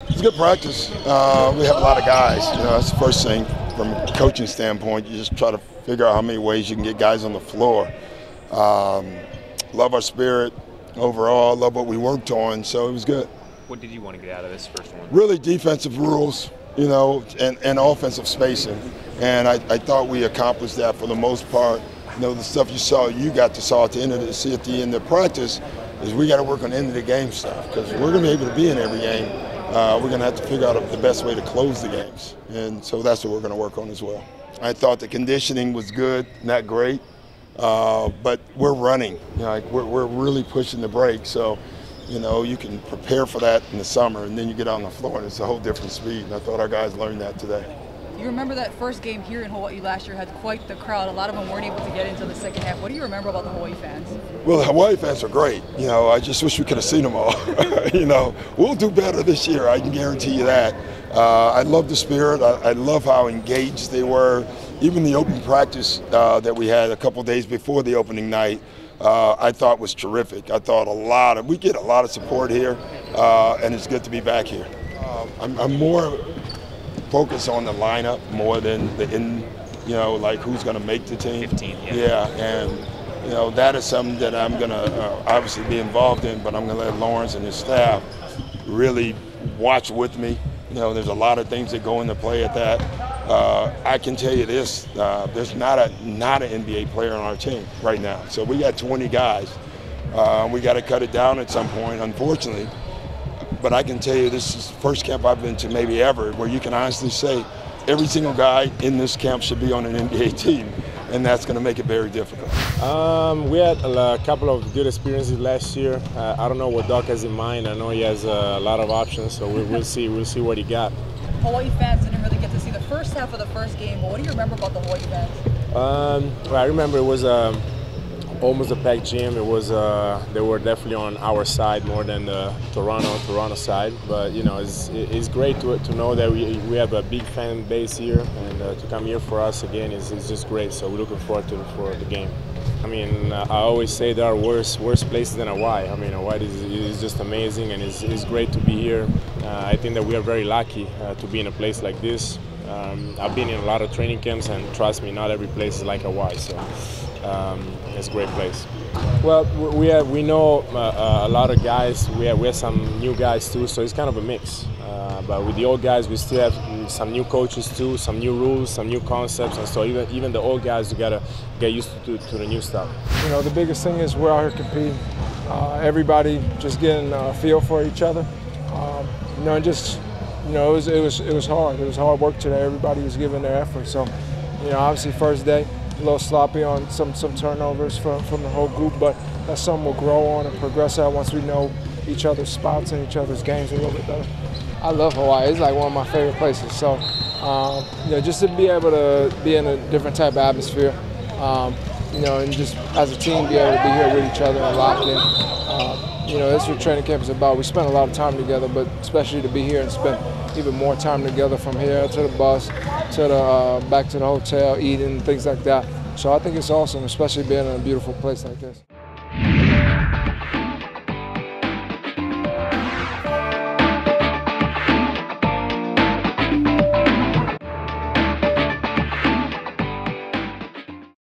It's good practice. We have a lot of guys. That's the first thing from a coaching standpoint. You just try to figure out how many ways you can get guys on the floor. Love our spirit overall. Love what we worked on. So it was good. What did you want to get out of this first one? Really defensive rules, and offensive spacing. And I thought we accomplished that for the most part. The stuff you got to saw at the end of the practice is we got to work on end of the game stuff because we're going to be able to be in every game. We're going to have to figure out the best way to close the games. And so that's what we're going to work on as well. I thought the conditioning was good, not great, but we're running. We're really pushing the brakes. So, you can prepare for that in the summer, and then you get out on the floor, and it's a whole different speed. And I thought our guys learned that today. You remember that first game here in Hawaii last year had quite the crowd. A lot of them weren't able to get into the second half. What do you remember about the Hawaii fans? Well, the Hawaii fans are great. I just wish we could have seen them all. We'll do better this year. I can guarantee you that. I love the spirit. I love how engaged they were. Even the open practice that we had a couple days before the opening night, I thought was terrific. I thought we get a lot of support here, and it's good to be back here. I'm more focused on the lineup more than like who's going to make the team. 15, yeah, and that is something that I'm going to obviously be involved in, but I'm going to let Lawrence and his staff really watch with me. There's a lot of things that go into play at that. I can tell you this, there's not an NBA player on our team right now. So we got 20 guys. We got to cut it down at some point, unfortunately. But I can tell you this is the first camp I've been to maybe ever where you can honestly say every single guy in this camp should be on an NBA team, and that's going to make it very difficult. We had a couple of good experiences last year. I don't know what Doc has in mind. I know he has a lot of options, so we'll see. We'll see what he got. Hawaii fans didn't really get to see the first half of the first game, but what do you remember about the Hawaii fans? Well, I remember it was almost a packed gym. It was they were definitely on our side more than the Toronto side. But it's great to know that we have a big fan base here, and to come here for us again is just great. So we're looking forward for the game. I always say there are worse places than Hawaii. Hawaii is just amazing, and it's great to be here. I think that we are very lucky to be in a place like this. I've been in a lot of training camps, and trust me, not every place is like Hawaii. So it's a great place. Well, we know a lot of guys. We have some new guys too, so it's kind of a mix. But with the old guys, we still have some new coaches too, some new rules, some new concepts, and so even the old guys, you gotta get used to the new stuff. The biggest thing is we're out here competing. Everybody just getting a feel for each other. It was hard. It was hard work today. Everybody was giving their effort. So, obviously first day, a little sloppy on some turnovers from the whole group, but that's something we'll grow on and progress at once we know each other's spots and each other's games a little bit better. I love Hawaii. It's like one of my favorite places. So, just to be able to be in a different type of atmosphere, and just as a team be able to be here with each other and locked in. That's what training camp is about. We spend a lot of time together, but especially to be here and spend even more time together from here to the bus, to the back to the hotel, eating, things like that. So I think it's awesome, especially being in a beautiful place like this.